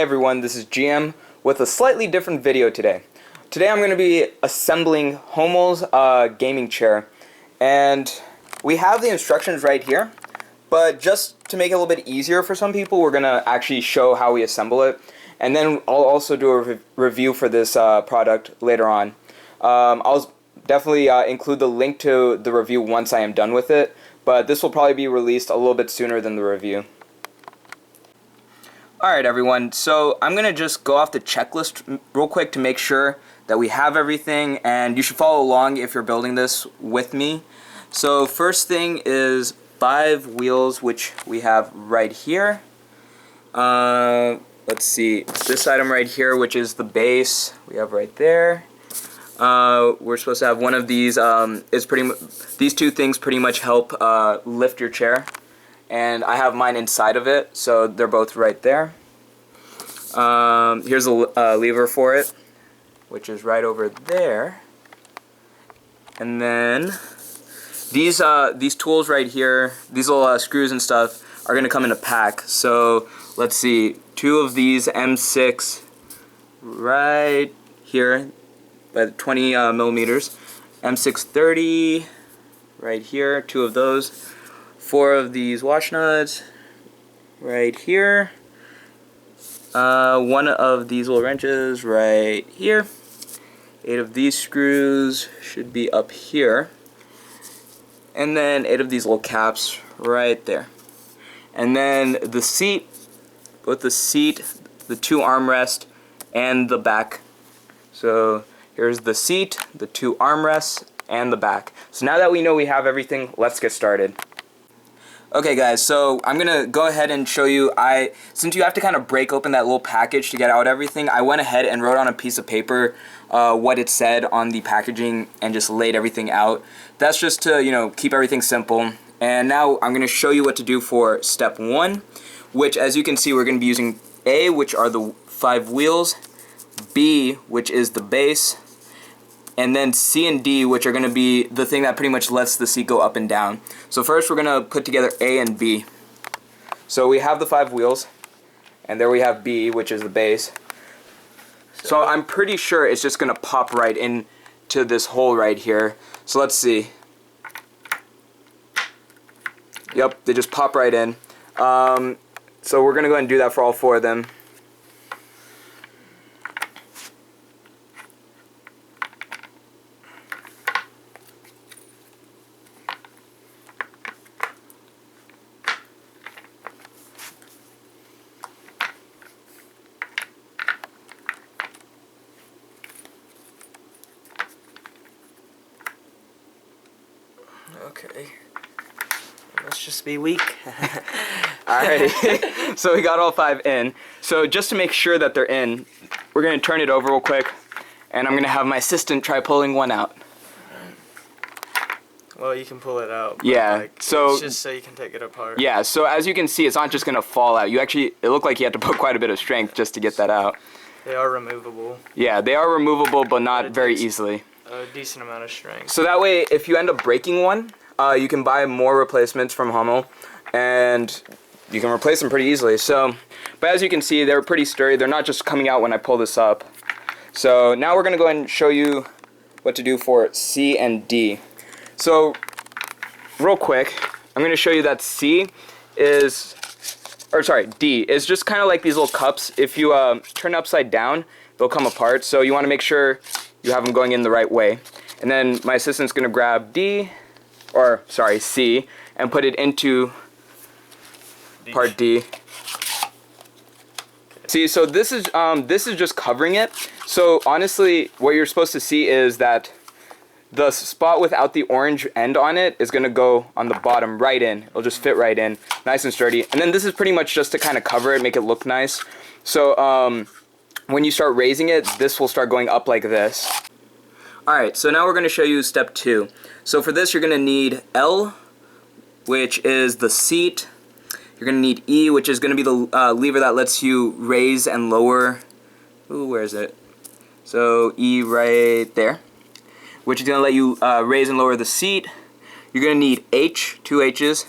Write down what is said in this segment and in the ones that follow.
Hey everyone, this is GM with a slightly different video today. Today I'm going to be assembling Homall's gaming chair, and we have the instructions right here, but just to make it a little bit easier for some people, we're going to actually show how we assemble it, and then I'll also do a review for this product later on. I'll definitely include the link to the review once I am done with it, but this will probably be released a little bit sooner than the review. Alright everyone, so I'm going to just go off the checklist real quick to make sure that we have everything, and you should follow along if you're building this with me. So first thing is 5 wheels, which we have right here. Let's see, this item right here, which is the base, we have right there. We're supposed to have one of these. These two things pretty much help lift your chair. And I have mine inside of it, so they're both right there. Here's a lever for it, which is right over there. And then these tools right here, these little screws and stuff, are going to come in a pack. So let's see, 2 of these M6 right here, by 20 millimeters. M630 right here, 2 of those. 4 of these wash nuts right here. 1 of these little wrenches right here. 8 of these screws should be up here. And then 8 of these little caps right there. And then the seat, both the seat, the 2 armrests, and the back. So here's the seat, the 2 armrests, and the back. So now that we know we have everything, let's get started. Okay guys, so I'm gonna go ahead and show you, since you have to kind of break open that little package to get out everything, I went ahead and wrote on a piece of paper what it said on the packaging and just laid everything out. That's just to, you know, keep everything simple. And now I'm gonna show you what to do for step 1, which as you can see we're gonna be using A, which are the 5 wheels, B, which is the base, and then C and D, which are going to be the thing that pretty much lets the seat go up and down. So first we're going to put together A and B. So we have the 5 wheels, and there we have B, which is the base. So I'm pretty sure it's just going to pop right into this hole right here. So let's see. Yep, they just pop right in. So we're going to go ahead and do that for all 4 of them. Okay, let's just be weak. Alrighty, so we got all 5 in. So just to make sure that they're in, we're going to turn it over real quick, and I'm going to have my assistant try pulling one out. Well, you can pull it out. Yeah, like, so it's just so you can take it apart. Yeah, so as you can see, it's not just going to fall out. It looked like you had to put quite a bit of strength just to get that out. They are removable. Yeah, they are removable, but not very easily. A decent amount of strength. So that way, if you end up breaking one, you can buy more replacements from Homall, and you can replace them pretty easily. So, but as you can see, they're pretty sturdy. They're not just coming out when I pull this up. So now we're going to go ahead and show you what to do for C and D. So real quick, I'm going to show you that D is just kind of like these little cups. If you turn upside down, they'll come apart. So you want to make sure you have them going in the right way. And then my assistant's going to grab C, and put it into part D. See, so this is just covering it. So honestly, what you're supposed to see is that the spot without the orange end on it is going to go on the bottom right in. It'll just fit right in, nice and sturdy. And then this is pretty much just to kind of cover it, make it look nice. So when you start raising it, this will start going up like this. Alright, so now we're going to show you step 2. So for this you're going to need L, which is the seat. You're going to need E, which is going to be the lever that lets you raise and lower. Ooh, where is it? So E right there, which is going to let you raise and lower the seat. You're going to need H, 2 H's,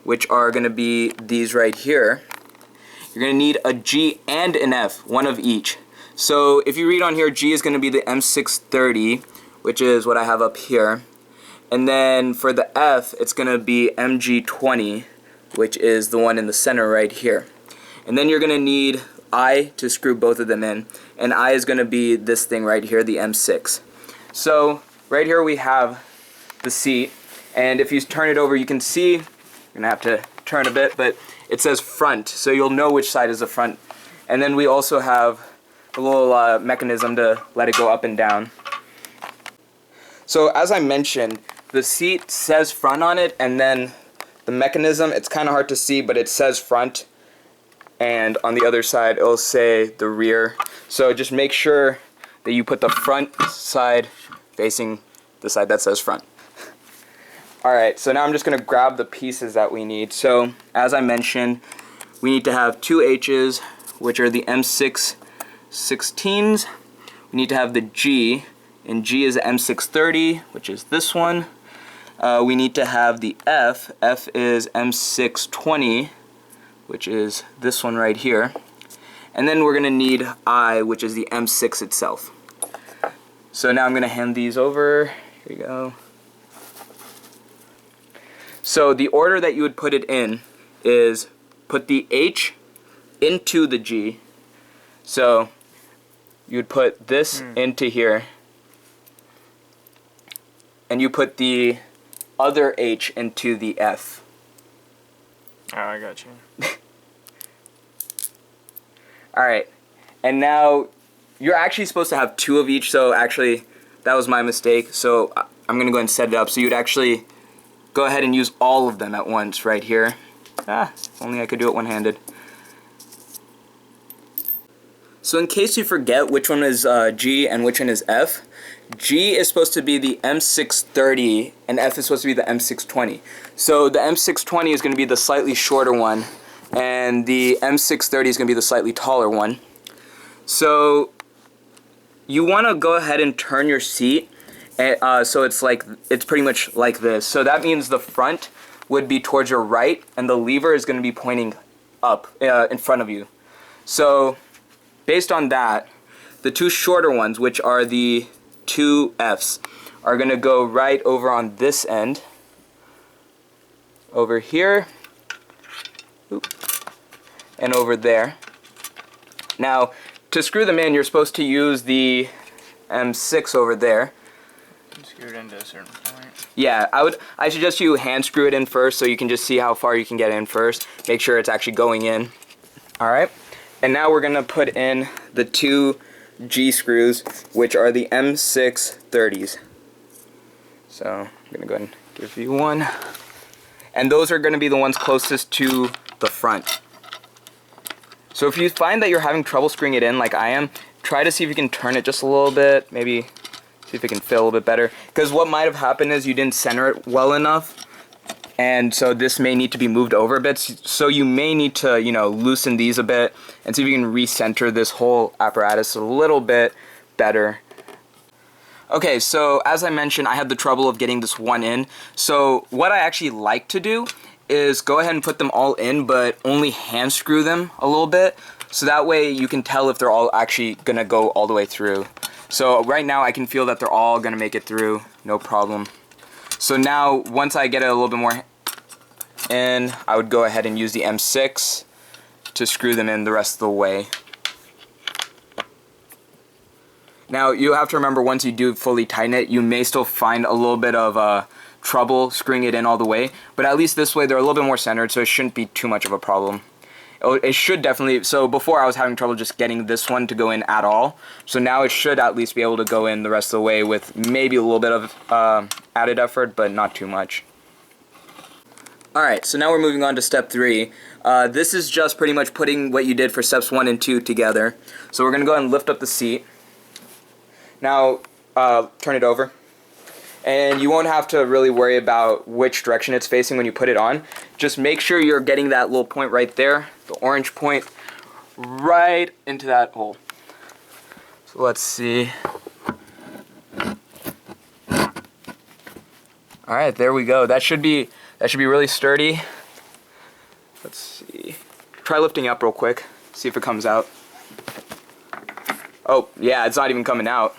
which are going to be these right here. you're going to need a G and an F, one of each. So if you read on here, G is going to be the M630, which is what I have up here. And then for the F, it's going to be MG20, which is the one in the center right here. And then you're going to need I to screw both of them in. And I is going to be this thing right here, the M6. So right here we have the seat. And if you turn it over, you can see, you're going to have to turn a bit, but it says front. So you'll know which side is the front. And then we also have a little mechanism to let it go up and down. So as I mentioned, the seat says front on it, and then the mechanism, it's kind of hard to see, but it says front, and on the other side it'll say the rear. So just make sure that you put the front side facing the side that says front. Alright, so now I'm just going to grab the pieces that we need. So as I mentioned, we need to have two H's, which are the M6 16s. We need to have the G, and G is the M630, which is this one. We need to have the F. F is M620, which is this one right here. And then we're going to need I, which is the M6 itself. So now I'm going to hand these over. Here you go. So the order that you would put it in is put the H into the G. So you would put this into here, and you put the other H into the F. Oh, I got you. Alright, and now you're actually supposed to have two of each, so actually that was my mistake. So I'm going to go ahead and set it up. So you'd actually go ahead and use all of them at once right here. If only I could do it one-handed. So in case you forget which one is G and which one is F, G is supposed to be the M630 and F is supposed to be the M620. So the M620 is going to be the slightly shorter one, and the M630 is going to be the slightly taller one. So you want to go ahead and turn your seat so it's pretty much like this. So that means the front would be towards your right, and the lever is going to be pointing up in front of you. So based on that, the two shorter ones, which are the two Fs, are going to go right over on this end, over here, and over there. Now, to screw them in, you're supposed to use the M6 over there. Screw it into a certain point. Yeah, I suggest you hand screw it in first so you can just see how far you can get in first. Make sure it's actually going in. Alright, and now we're going to put in the two G screws, which are the M630s. So I'm going to go ahead and give you one. And those are going to be the ones closest to the front. So if you find that you're having trouble screwing it in like I am, try to see if you can turn it just a little bit, maybe see if it can fit a little bit better. Because what might have happened is you didn't center it well enough, and so this may need to be moved over a bit. So you may need to, loosen these a bit and see if you can recenter this whole apparatus a little bit better. Okay, so as I mentioned, I had the trouble of getting this one in. So what I actually like to do is go ahead and put them all in, but only hand screw them a little bit, so that way you can tell if they're all actually gonna go all the way through. So right now I can feel that they're all gonna make it through, no problem. So now once I get it a little bit more in, I would go ahead and use the M6 to screw them in the rest of the way. Now you have to remember, once you do fully tighten it, you may still find a little bit of trouble screwing it in all the way, but at least this way they're a little bit more centered, so it shouldn't be too much of a problem. It should definitely, so before I was having trouble just getting this one to go in at all, so now it should at least be able to go in the rest of the way with maybe a little bit of added effort, but not too much. Alright, so now we're moving on to step 3. This is just pretty much putting what you did for steps 1 and 2 together. So we're going to go ahead and lift up the seat. Now, turn it over. And you won't have to really worry about which direction it's facing when you put it on. Just make sure you're getting that little point right there, the orange point, right into that hole. So let's see. Alright, there we go. That should be really sturdy. Let's see. Try lifting up real quick. See if it comes out. Oh, yeah, it's not even coming out.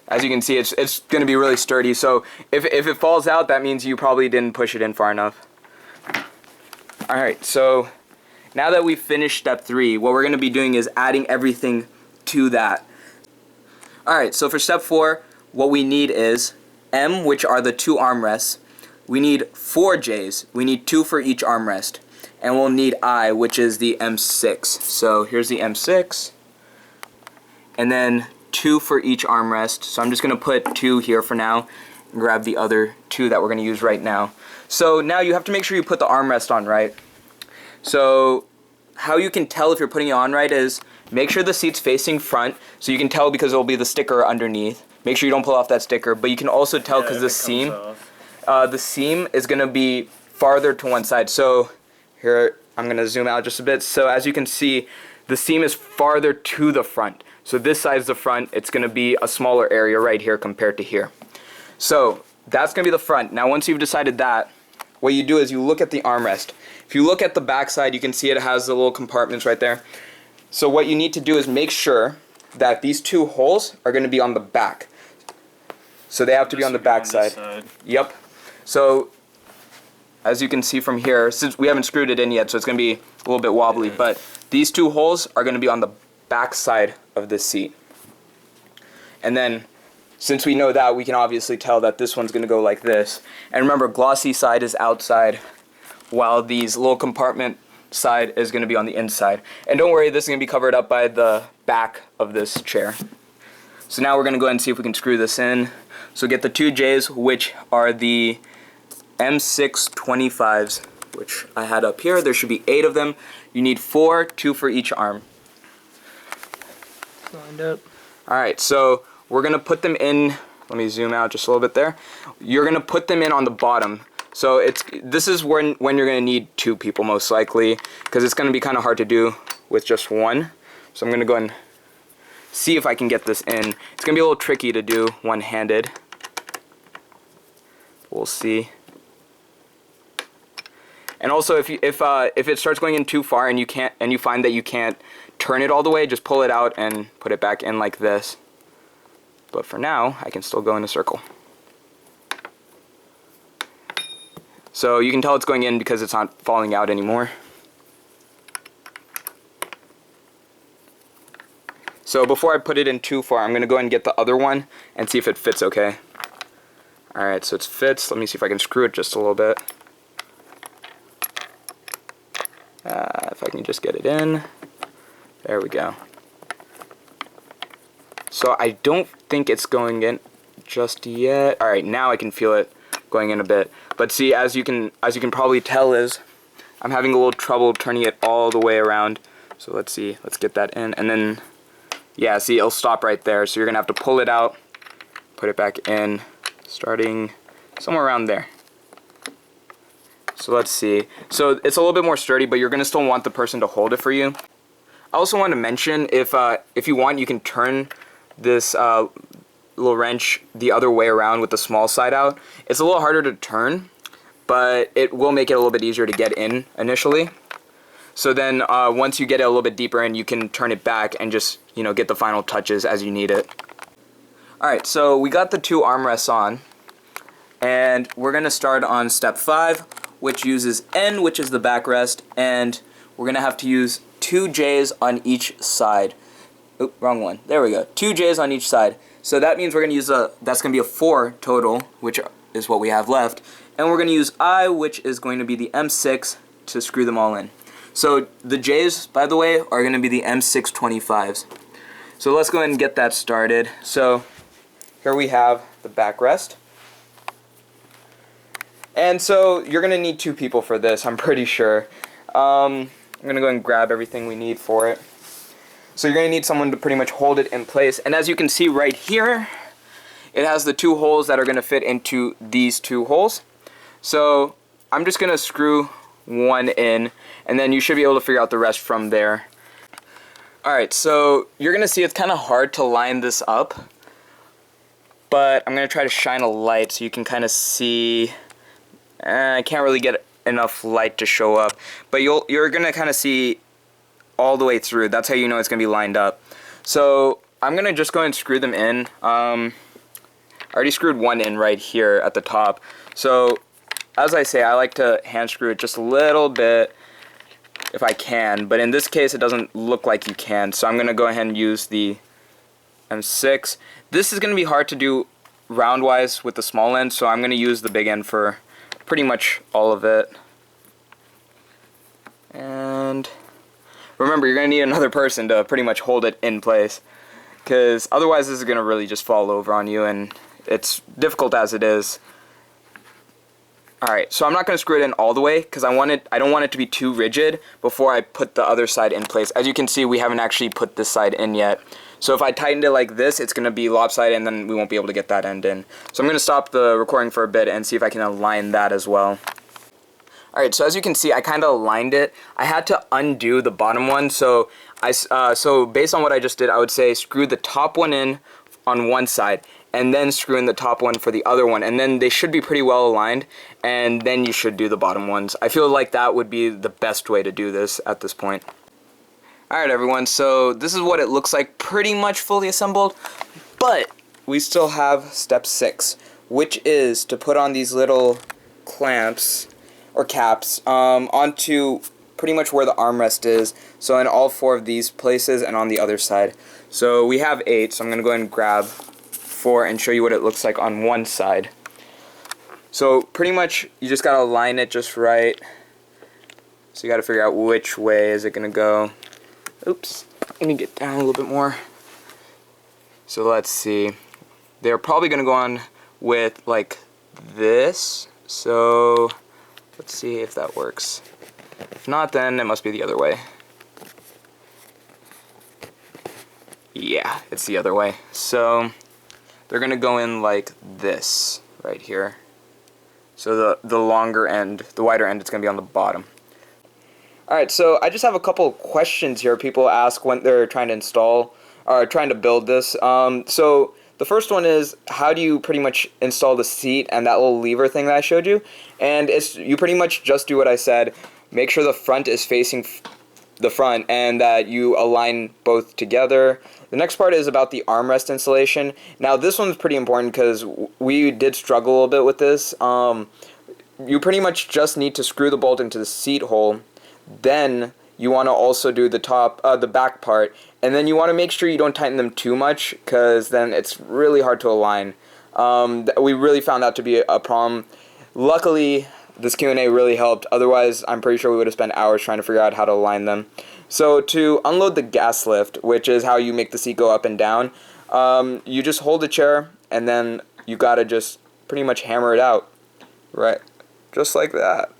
As you can see, it's going to be really sturdy. So if it falls out, that means you probably didn't push it in far enough. Alright, so now that we've finished step 3, what we're going to be doing is adding everything to that. Alright, so for step 4, what we need is M, which are the 2 armrests. We need 4 J's. We need 2 for each armrest. And we'll need I, which is the M6. So here's the M6. And then 2 for each armrest. So I'm just going to put 2 here for now and grab the other 2 that we're going to use right now. So now you have to make sure you put the armrest on right. So how you can tell if you're putting it on right is make sure the seat's facing front, so you can tell because it'll be the sticker underneath. Make sure you don't pull off that sticker, but you can also tell because the seam is going to be farther to one side. So here, I'm going to zoom out just a bit. So as you can see, the seam is farther to the front. So this side's the front. It's going to be a smaller area right here compared to here. So that's going to be the front. Now once you've decided that, what you do is you look at the armrest. If you look at the back side, you can see it has the little compartments right there. So what you need to do is make sure that these 2 holes are going to be on the back. So they have to be on the back side. Yep. So as you can see from here, since we haven't screwed it in yet, so it's going to be a little bit wobbly, but these 2 holes are going to be on the back side of the seat. And then since we know that, we can obviously tell that this one's going to go like this. And remember, glossy side is outside, while these little compartment side is going to be on the inside. And don't worry, this is going to be covered up by the back of this chair. So now we're going to go ahead and see if we can screw this in. So get the 2 J's, which are the M625s, which I had up here. There should be 8 of them. You need 4, 2 for each arm. Lined up. Alright, so we're going to put them in. Let me zoom out just a little bit there. You're going to put them in on the bottom. So this is when you're going to need 2 people most likely, because it's going to be kind of hard to do with just one. So I'm going to go and see if I can get this in. It's going to be a little tricky to do one-handed. We'll see. And also, if it starts going in too far and you find that you can't turn it all the way, just pull it out and put it back in like this. But for now, I can still go in a circle. So you can tell it's going in because it's not falling out anymore. So before I put it in too far, I'm going to go ahead and get the other one and see if it fits okay. Alright, so it fits. Let me see if I can screw it just a little bit. If I can just get it in. There we go. So I don't think it's going in just yet. Alright, now I can feel it going in a bit. But see, as you can probably tell, is I'm having a little trouble turning it all the way around. So let's see, let's get that in. And then, yeah, see, it'll stop right there. So you're going to have to pull it out, put it back in, starting somewhere around there. So let's see. So it's a little bit more sturdy, but you're going to still want the person to hold it for you. I also want to mention, if you want, you can turn this little wrench the other way around with the small side out. It's a little harder to turn, but it will make it a little bit easier to get in initially. So then once you get it a little bit deeper in, you can turn it back and just, you know, get the final touches as you need it. Alright, so we got the 2 armrests on, and we're going to start on step 5, which uses N, which is the backrest, and we're going to have to use 2 J's on each side. Oop, wrong one. There we go. 2 J's on each side. So that means we're going to use that's going to be a 4 total, which is what we have left. And we're going to use I, which is going to be the M6, to screw them all in. So the J's, by the way, are going to be the M625s. So let's go ahead and get that started. So here we have the backrest. And so you're going to need 2 people for this, I'm pretty sure. I'm going to go and grab everything we need for it. So you're going to need someone to pretty much hold it in place. And as you can see right here, it has the 2 holes that are going to fit into these 2 holes. So I'm just going to screw one in, and then you should be able to figure out the rest from there. Alright, so you're going to see it's kind of hard to line this up, but I'm going to try to shine a light so you can kind of see. I can't really get enough light to show up, but you're going to kind of see all the way through. That's how you know it's going to be lined up. So I'm going to just go and screw them in. I already screwed one in right here at the top. So as I say, I like to hand screw it just a little bit if I can, but in this case it doesn't look like you can, so I'm going to go ahead and use the M6. This is going to be hard to do round-wise with the small end, so I'm going to use the big end for pretty much all of it. And remember, you're going to need another person to pretty much hold it in place, because otherwise this is going to really just fall over on you, and it's difficult as it is. Alright, so I'm not going to screw it in all the way because I don't want it to be too rigid before I put the other side in place. As you can see, we haven't actually put this side in yet. So if I tightened it like this, it's going to be lopsided and then we won't be able to get that end in. So I'm going to stop the recording for a bit and see if I can align that as well. Alright, so as you can see, I kind of aligned it. I had to undo the bottom one, so based on what I just did, I would say screw the top one in on one side, and then screw in the top one for the other one, and then they should be pretty well aligned, and then you should do the bottom ones. I feel like that would be the best way to do this at this point. Alright everyone, so this is what it looks like pretty much fully assembled, but we still have step 6, which is to put on these little clamps, or caps, onto pretty much where the armrest is, so in all 4 of these places and on the other side. So we have 8, so I'm going to go ahead and grab 4 and show you what it looks like on one side. So pretty much you just got to align it just right. So you got to figure out which way is it going to go. Oops, let me get down a little bit more. So let's see. They're probably going to go on with like this. So let's see if that works. If not, then it must be the other way. Yeah, it's the other way. So they're going to go in like this right here. So the longer end, the wider end, it's going to be on the bottom. Alright, so I just have a couple of questions here people ask when they're trying to install or trying to build this. So the first one is, how do you pretty much install the seat and that little lever thing that I showed you? And you pretty much just do what I said. Make sure the front is facing the front and that you align both together. The next part is about the armrest installation. Now this one's pretty important because we did struggle a little bit with this. You pretty much just need to screw the bolt into the seat hole. Then you want to also do the back part, and then you want to make sure you don't tighten them too much because then it's really hard to align. We really found that to be a problem. Luckily, this Q&A really helped. Otherwise, I'm pretty sure we would have spent hours trying to figure out how to align them. So to unload the gas lift, which is how you make the seat go up and down, you just hold the chair and then you gotta just pretty much hammer it out, right? Just like that.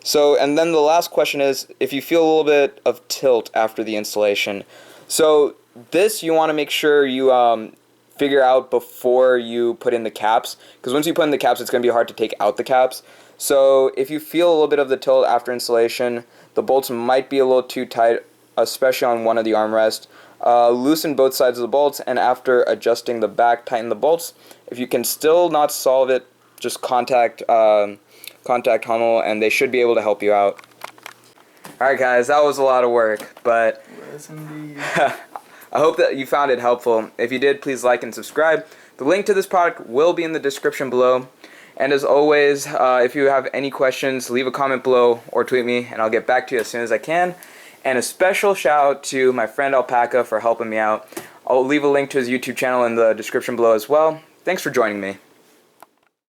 So, and then the last question is if you feel a little bit of tilt after the installation. So this you want to make sure you figure out before you put in the caps, because once you put in the caps it's going to be hard to take out the caps. So if you feel a little bit of the tilt after installation, the bolts might be a little too tight, especially on one of the armrests. Loosen both sides of the bolts, and after adjusting the back, tighten the bolts. If you can still not solve it, just contact Homall and they should be able to help you out. Alright guys, that was a lot of work, but Yes, indeed. I hope that you found it helpful. If you did, please like and subscribe. The link to this product will be in the description below. And as always, if you have any questions, leave a comment below or tweet me and I'll get back to you as soon as I can. And a special shout out to my friend Alpaca for helping me out. I'll leave a link to his YouTube channel in the description below as well. Thanks for joining me.